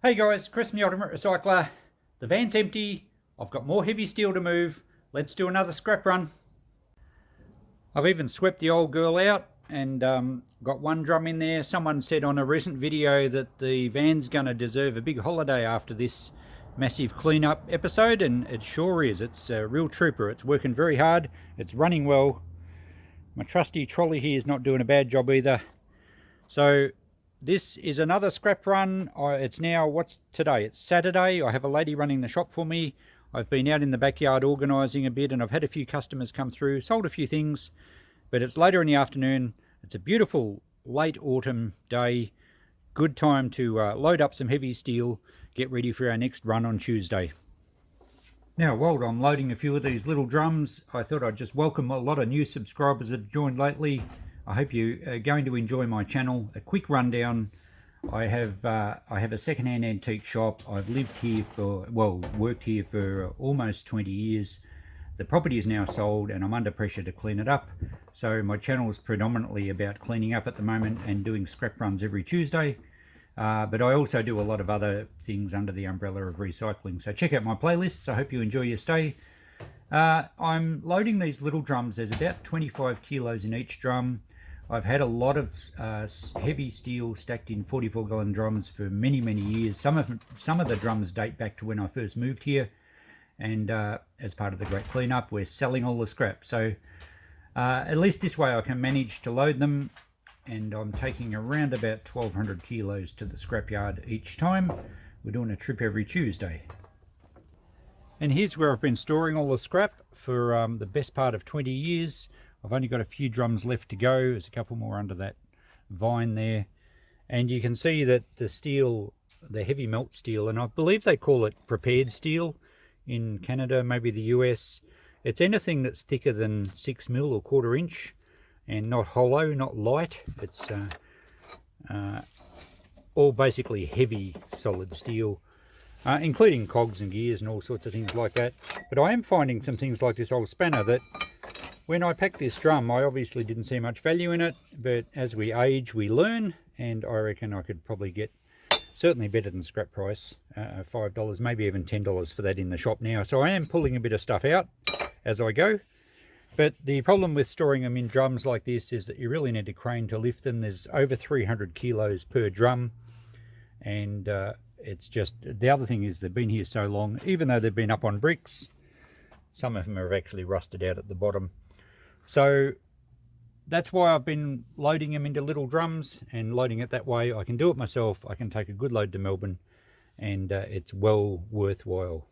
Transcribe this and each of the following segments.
Hey guys, Chris from the Ultimate Recycler. The van's empty. I've got more heavy steel to move. Let's do another scrap run. I've even swept the old girl out and got one drum in there. Someone said on a recent video that the van's going to deserve a big holiday after this massive cleanup episode, and it sure is. It's a real trooper. It's working very hard. It's running well. My trusty trolley here is not doing a bad job either. So this is another scrap run. It's now, what's today? It's Saturday. I have a lady running the shop for me. I've been out in the backyard organising a bit, and I've had a few customers come through, sold a few things, but it's later in the afternoon. It's a beautiful late autumn day. Good time to load up some heavy steel, get ready for our next run on Tuesday. Now, while I'm loading a few of these little drums, I thought I'd just welcome a lot of new subscribers that have joined lately. I hope you are going to enjoy my channel. A quick rundown. I have a second-hand antique shop. I've lived here worked here for almost 20 years. The property is now sold and I'm under pressure to clean it up. So my channel is predominantly about cleaning up at the moment and doing scrap runs every Tuesday. But I also do a lot of other things under the umbrella of recycling. So check out my playlists. I hope you enjoy your stay. I'm loading these little drums. There's about 25 kilos in each drum. I've had a lot of heavy steel stacked in 44-gallon drums for many years. Some of the drums date back to when I first moved here, and as part of the great cleanup, we're selling all the scrap. So at least this way I can manage to load them, and I'm taking around about 1,200 kilos to the scrapyard each time. We're doing a trip every Tuesday. And here's where I've been storing all the scrap for the best part of 20 years. I've only got a few drums left to go. There's a couple more under that vine there. And you can see that the steel, the heavy melt steel, and I believe they call it prepared steel in Canada, maybe the US. It's anything that's thicker than 6mm or 1/4 inch and not hollow, not light. It's all basically heavy solid steel, including cogs and gears and all sorts of things like that. But I am finding some things like this old spanner that when I packed this drum, I obviously didn't see much value in it, but as we age, we learn, and I reckon I could probably get certainly better than scrap price, $5, maybe even $10 for that in the shop now. So I am pulling a bit of stuff out as I go. But the problem with storing them in drums like this is that you really need a crane to lift them. There's over 300 kilos per drum, and it's just, the other thing is they've been here so long, even though they've been up on bricks, some of them have actually rusted out at the bottom. So that's why I've been loading them into little drums and loading it that way. I can do it myself. I can take a good load to Melbourne, and it's well worthwhile.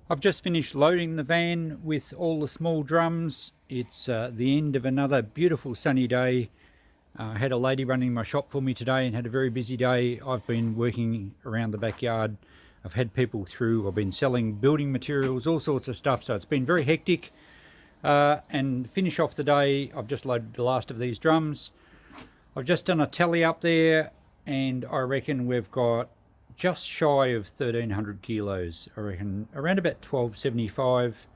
I've just finished loading the van with all the small drums. It's the end of another beautiful sunny day. I had a lady running my shop for me today and had a very busy day. I've been working around the backyard. I've had people through. I've been selling building materials, all sorts of stuff. So it's been very hectic. And finish off the day, I've just loaded the last of these drums. I've just done a tally up there, and I reckon we've got just shy of 1,300 kilos. I reckon around about 1,275.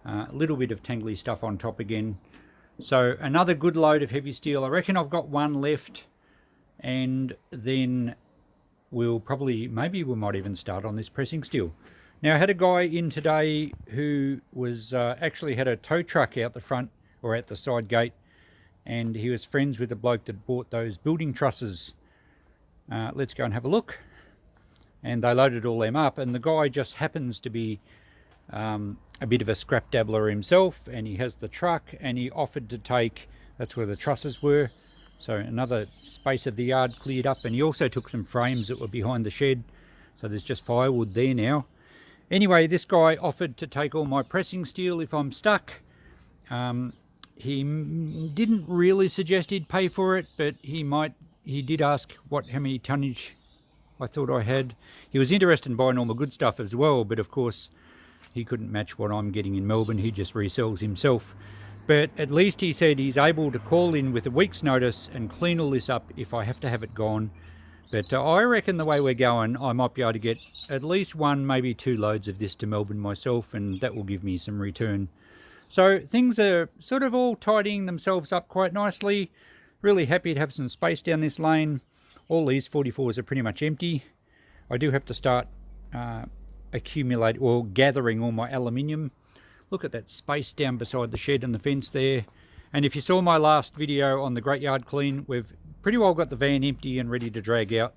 A little bit of tangly stuff on top again. So another good load of heavy steel. I reckon I've got one left, and then we'll probably, maybe we might even start on this pressing steel. Now, I had a guy in today who was actually had a tow truck out the front or at the side gate, and he was friends with the bloke that bought those building trusses. Let's go and have a look. And they loaded all them up, and the guy just happens to be a bit of a scrap dabbler himself, and he has the truck, and he offered to take, that's where the trusses were, so another space of the yard cleared up, and he also took some frames that were behind the shed, so there's just firewood there now. Anyway, this guy offered to take all my pressing steel if I'm stuck. He didn't really suggest he'd pay for it, but he did ask how many tonnage I thought I had. He was interested in buying all my good stuff as well, but of course he couldn't match what I'm getting in Melbourne. He just resells himself. But at least he said he's able to call in with a week's notice and clean all this up if I have to have it gone. But I reckon the way we're going, I might be able to get at least 1, maybe 2 loads of this to Melbourne myself, and that will give me some return. So things are sort of all tidying themselves up quite nicely. Really happy to have some space down this lane. All these 44s are pretty much empty. I do have to start gathering all my aluminium. Look at that space down beside the shed and the fence there. And if you saw my last video on the Great Yard Clean, we've pretty well got the van empty and ready to drag out.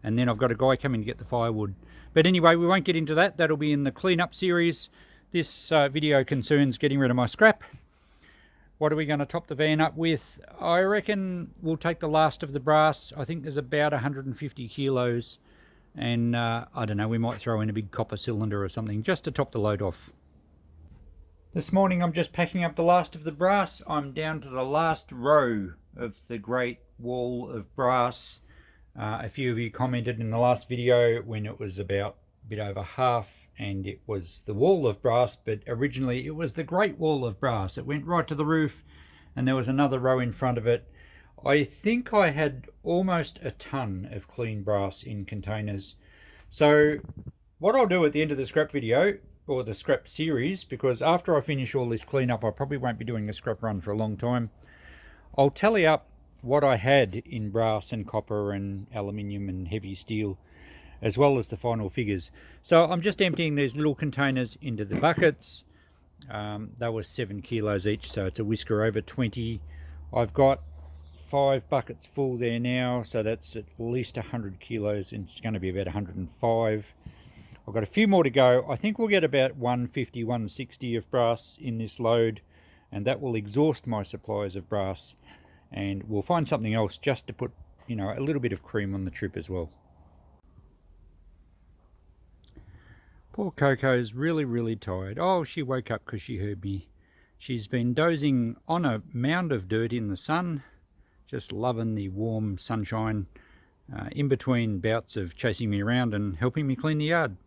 And then I've got a guy coming to get the firewood. But anyway, we won't get into that. That'll be in the cleanup series. This video concerns getting rid of my scrap. What are we going to top the van up with? I reckon we'll take the last of the brass. I think there's about 150 kilos. And I don't know, we might throw in a big copper cylinder or something just to top the load off. This morning I'm just packing up the last of the brass. I'm down to the last row of the great wall of brass. A few of you commented in the last video when it was about a bit over half and it was the wall of brass, but originally it was the great wall of brass. It went right to the roof and there was another row in front of it. I think I had almost a ton of clean brass in containers. So what I'll do at the end of the scrap video, or the scrap series, because after I finish all this cleanup I probably won't be doing a scrap run for a long time, I'll tally up what I had in brass and copper and aluminium and heavy steel, as well as the final figures. So I'm just emptying these little containers into the buckets. They were 7 kilos each, so it's a whisker over 20. I've got 5 buckets full there now, so that's at least 100 kilos, and it's going to be about 105. I've got a few more to go. I think we'll get about 150, 160 of brass in this load, and that will exhaust my supplies of brass. And we'll find something else just to put, you know, a little bit of cream on the trip as well. Poor Coco's really tired. Oh, she woke up because she heard me. She's been dozing on a mound of dirt in the sun, just loving the warm sunshine in between bouts of chasing me around and helping me clean the yard.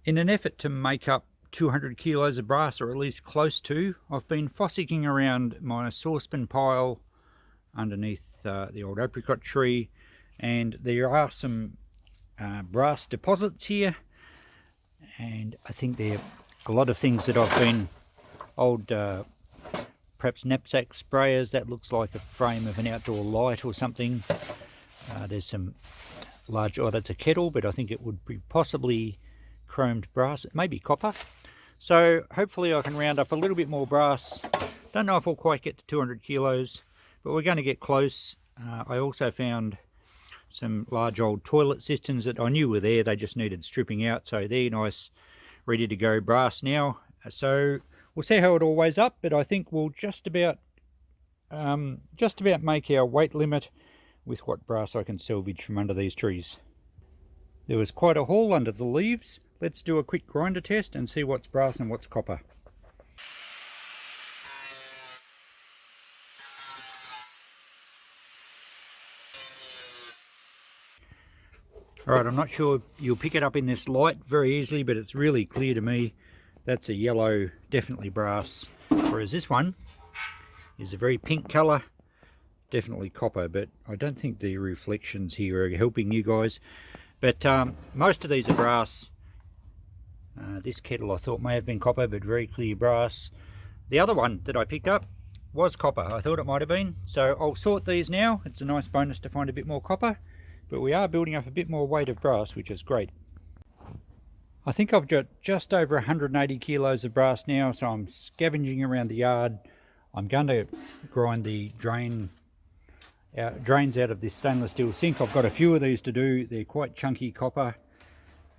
In an effort to make up 200 kilos of brass, or at least close to, I've been fossicking around my saucepan pile underneath the old apricot tree, and there are some brass deposits here, and I think they're a lot of things that I've been old perhaps knapsack sprayers. That looks like a frame of an outdoor light or something. There's some large, oh that's a kettle, but I think it would be possibly chromed brass, maybe copper. So hopefully I can round up a little bit more brass. Don't know if we'll quite get to 200 kilos, but we're going to get close. I also found some large old toilet cisterns that I knew were there. They just needed stripping out, so they're nice, ready to go brass now. So we'll see how it all weighs up, but I think we'll just about make our weight limit with what brass I can salvage from under these trees. There was quite a haul under the leaves. Let's do a quick grinder test and see what's brass and what's copper. Alright, I'm not sure you'll pick it up in this light very easily, but it's really clear to me. That's a yellow, definitely brass, whereas this one is a very pink colour, definitely copper, but I don't think the reflections here are helping you guys. But most of these are brass. This kettle I thought may have been copper, but very clear brass. The other one that I picked up was copper. I thought it might have been. So I'll sort these now. It's a nice bonus to find a bit more copper. But we are building up a bit more weight of brass, which is great. I think I've got just over 180 kilos of brass now, so I'm scavenging around the yard. I'm going to grind the drains out of this stainless steel sink. I've got a few of these to do. They're quite chunky copper.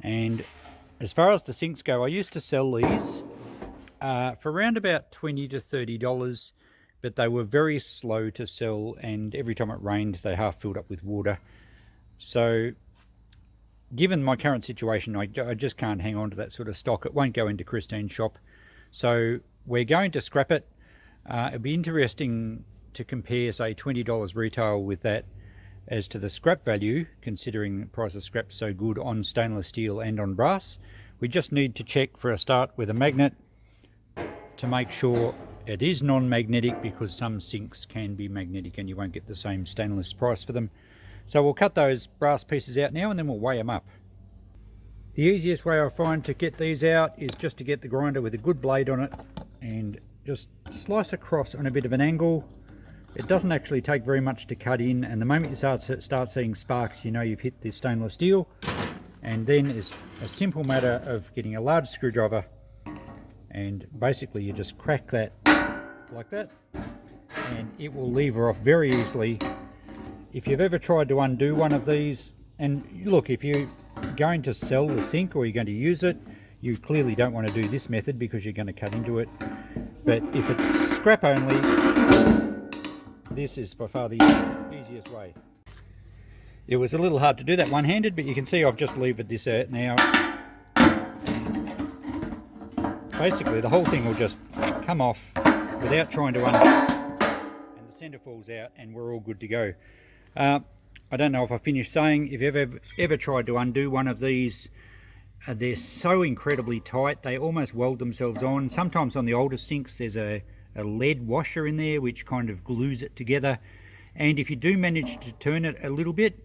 And as far as the sinks go, I used to sell these for around about $20 to $30, but they were very slow to sell, and every time it rained they half filled up with water. So given my current situation, I just can't hang on to that sort of stock. It won't go into Christine's shop. So we're going to scrap it. It'd be interesting to compare, say, $20 retail with that as to the scrap value, considering the price of scrap's so good on stainless steel and on brass. We just need to check for a start with a magnet to make sure it is non-magnetic, because some sinks can be magnetic and you won't get the same stainless price for them. So we'll cut those brass pieces out now and then we'll weigh them up. The easiest way I find to get these out is just to get the grinder with a good blade on it and just slice across on a bit of an angle. It doesn't actually take very much to cut in, and the moment you start seeing sparks, you know you've hit the stainless steel. And then it's a simple matter of getting a large screwdriver, and basically you just crack that like that, and it will lever off very easily. If you've ever tried to undo one of these, and look, if you're going to sell the sink or you're going to use it, you clearly don't want to do this method because you're going to cut into it. But if it's scrap only, this is by far the easiest way. It was a little hard to do that one-handed, but you can see I've just levered this out now. Basically the whole thing will just come off without trying to undo, and the centre falls out and we're all good to go. I don't know if I finished saying, if you've ever tried to undo one of these, they're so incredibly tight, they almost weld themselves on. Sometimes on the older sinks there's a lead washer in there which kind of glues it together, and if you do manage to turn it a little bit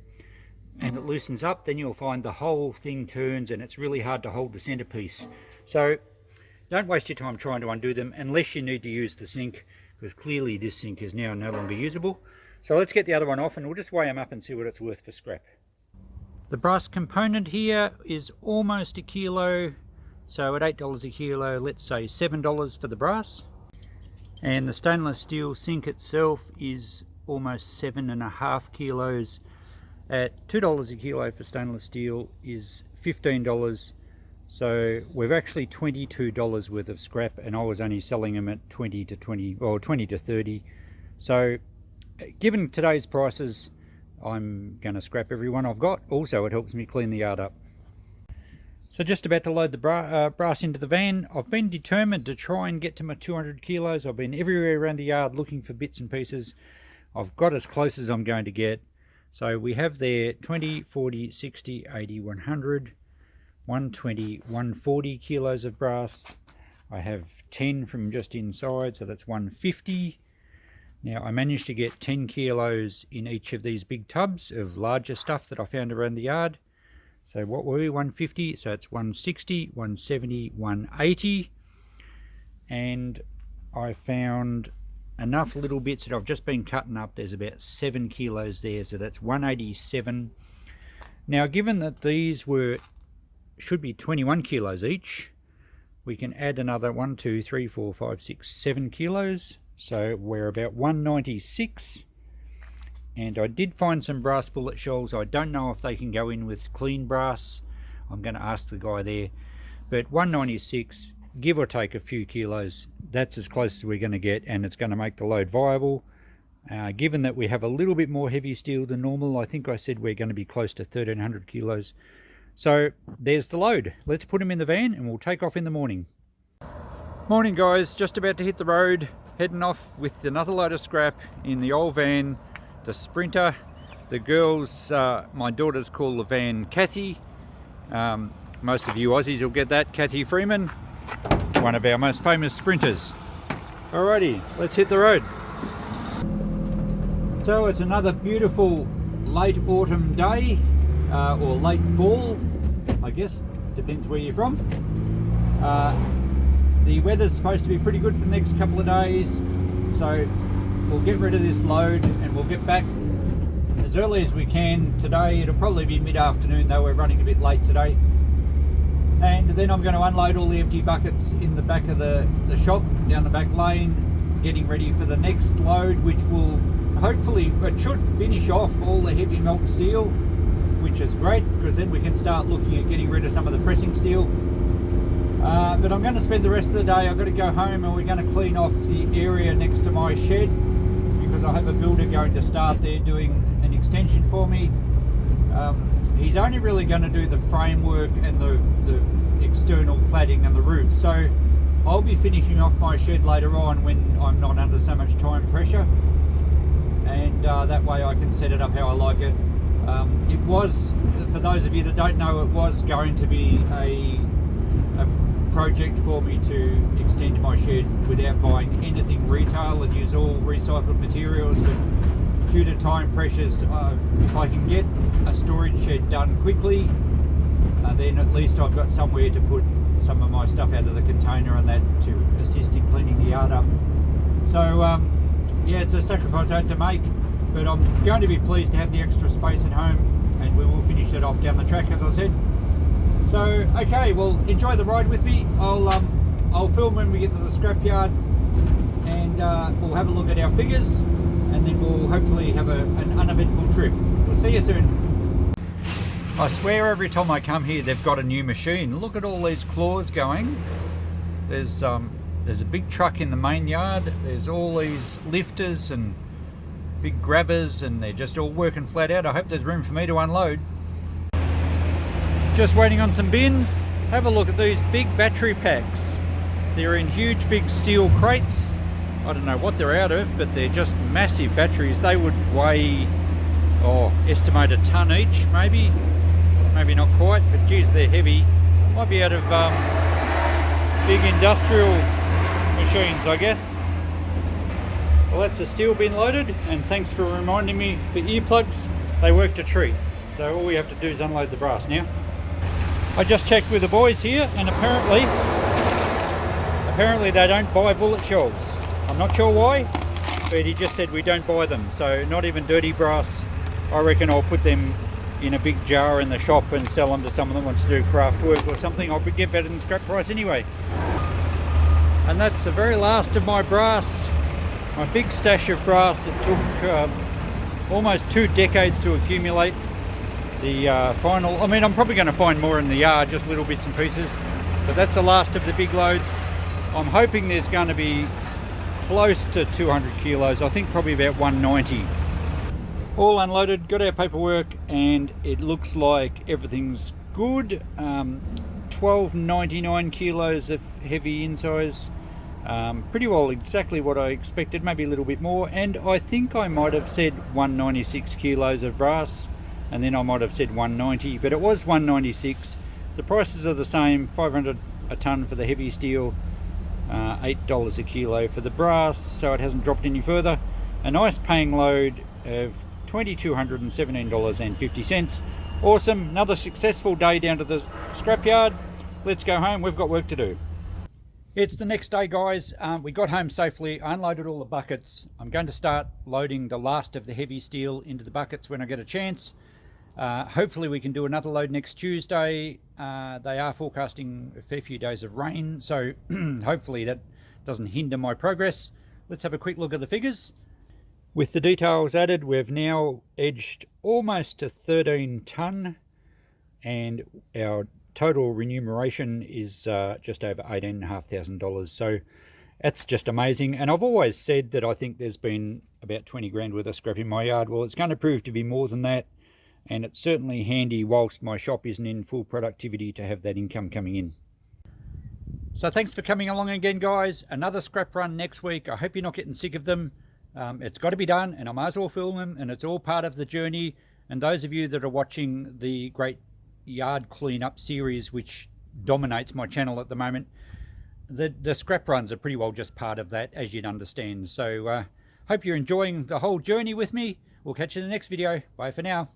and it loosens up, then you'll find the whole thing turns and it's really hard to hold the centerpiece. So don't waste your time trying to undo them unless you need to use the sink, because clearly this sink is now no longer usable. So let's get the other one off and we'll just weigh them up and see what it's worth for scrap. The brass component here is almost a kilo, so at $8 a kilo, let's say $7 for the brass. And the stainless steel sink itself is almost 7.5 kilos. At $2 a kilo for stainless steel is $15. So we've actually $22 worth of scrap, and I was only selling them at 20 to 30. So given today's prices, I'm going to scrap every one I've got. Also, it helps me clean the yard up. So just about to load the brass into the van. I've been determined to try and get to my 200 kilos. I've been everywhere around the yard looking for bits and pieces. I've got as close as I'm going to get. So we have there 20, 40, 60, 80, 100, 120, 140 kilos of brass. I have 10 from just inside, so that's 150. Now I managed to get 10 kilos in each of these big tubs of larger stuff that I found around the yard. So what were we, 150? So it's 160, 170, 180. And I found enough little bits that I've just been cutting up. There's about 7 kilos there, so that's 187. Now given that these should be 21 kilos each, we can add another 1, 2, 3, 4, 5, 6, 7 kilos. So we're about 196. And I did find some brass bullet shells. I don't know if they can go in with clean brass. I'm going to ask the guy there. But 196, give or take a few kilos, that's as close as we're going to get, and it's going to make the load viable. Given that we have a little bit more heavy steel than normal, I think I said we're going to be close to 1,300 kilos. So there's the load. Let's put them in the van and we'll take off in the morning. Morning guys, just about to hit the road, heading off with another load of scrap in the old van, the Sprinter. The girls, my daughters call the van Kathy. Most of you Aussies will get that, Kathy Freeman, one of our most famous sprinters. Alrighty, let's hit the road. So it's another beautiful late autumn day, or late fall, I guess, depends where you're from. The weather's supposed to be pretty good for the next couple of days, so we'll get rid of this load and we'll get back as early as we can today. It'll probably be mid-afternoon though, we're running a bit late today. And then I'm going to unload all the empty buckets in the back of the shop, down the back lane, getting ready for the next load, which will hopefully, it should finish off all the heavy melt steel, which is great, because then we can start looking at getting rid of some of the pressing steel. But I'm going to spend the rest of the day, I've got to go home and we're going to clean off the area next to my shed, because I have a builder going to start there doing an extension for me. He's only really going to do the framework and the external cladding and the roof, so I'll be finishing off my shed later on when I'm not under so much time pressure, and that way I can set it up how I like it. It was, for those of you that don't know, it was going to be a project for me to extend my shed without buying anything retail and use all recycled materials, but due to time pressures, if I can get a storage shed done quickly, then at least I've got somewhere to put some of my stuff out of the container and that to assist in cleaning the yard up. So yeah, it's a sacrifice I had to make, but I'm going to be pleased to have the extra space at home, and we will finish it off down the track, as I said. So, okay, well, enjoy the ride with me. I'll film when we get to the scrapyard, and we'll have a look at our figures, and then we'll hopefully have an uneventful trip. We'll see you soon. I swear every time I come here they've got a new machine. Look at all these claws going. There's a big truck in the main yard. There's all these lifters and big grabbers, and they're just all working flat out. I hope there's room for me to unload. Just waiting on some bins. Have a look at these big battery packs. They're in huge big steel crates. I don't know what they're out of, but they're just massive batteries. They would weigh, estimate a ton each, maybe not quite, but geez, they're heavy. Might be out of big industrial machines, I guess. Well, that's a steel bin loaded, and thanks for reminding me for earplugs. They worked a treat, so all we have to do is unload the brass now. I just checked with the boys here, and apparently they don't buy bullet shells. I'm not sure why, but he just said we don't buy them, so not even dirty brass. I reckon I'll put them in a big jar in the shop and sell them to someone that wants to do craft work or something. I'll get better than scrap price anyway. And that's the very last of my brass, my big stash of brass. It took almost 2 decades to accumulate. The final, I mean, I'm probably going to find more in the yard, just little bits and pieces, but that's the last of the big loads. I'm hoping there's going to be close to 200 kilos, I think probably about 190. All unloaded, got our paperwork, and it looks like everything's good. 1299 kilos of heavy insize. Pretty well exactly what I expected, maybe a little bit more, and I think I might have said 196 kilos of brass, and then I might have said 190, but it was 196. The prices are the same, 500 a ton for the heavy steel, $8 a kilo for the brass, so it hasn't dropped any further. A nice paying load of $2,217.50. Awesome, another successful day down to the scrapyard. Let's go home, we've got work to do. It's the next day, guys. We got home safely. I unloaded all the buckets. I'm going to start loading the last of the heavy steel into the buckets when I get a chance. Hopefully we can do another load next Tuesday. They are forecasting a fair few days of rain, so hopefully that doesn't hinder my progress. Let's have a quick look at the figures. With the details added, we've now edged almost to 13 tonne, and our total remuneration is just over $18,500. So that's just amazing. And I've always said that I think there's been about 20 grand worth of scrap in my yard. Well, it's going to prove to be more than that, and it's certainly handy whilst my shop isn't in full productivity to have that income coming in. So thanks for coming along again, guys. Another scrap run next week. I hope you're not getting sick of them. It's got to be done, and I might as well film them, and it's all part of the journey. And those of you that are watching the great yard cleanup series, which dominates my channel at the moment, the scrap runs are pretty well just part of that, as you'd understand. So hope you're enjoying the whole journey with me. We'll catch you in the next video. Bye for now.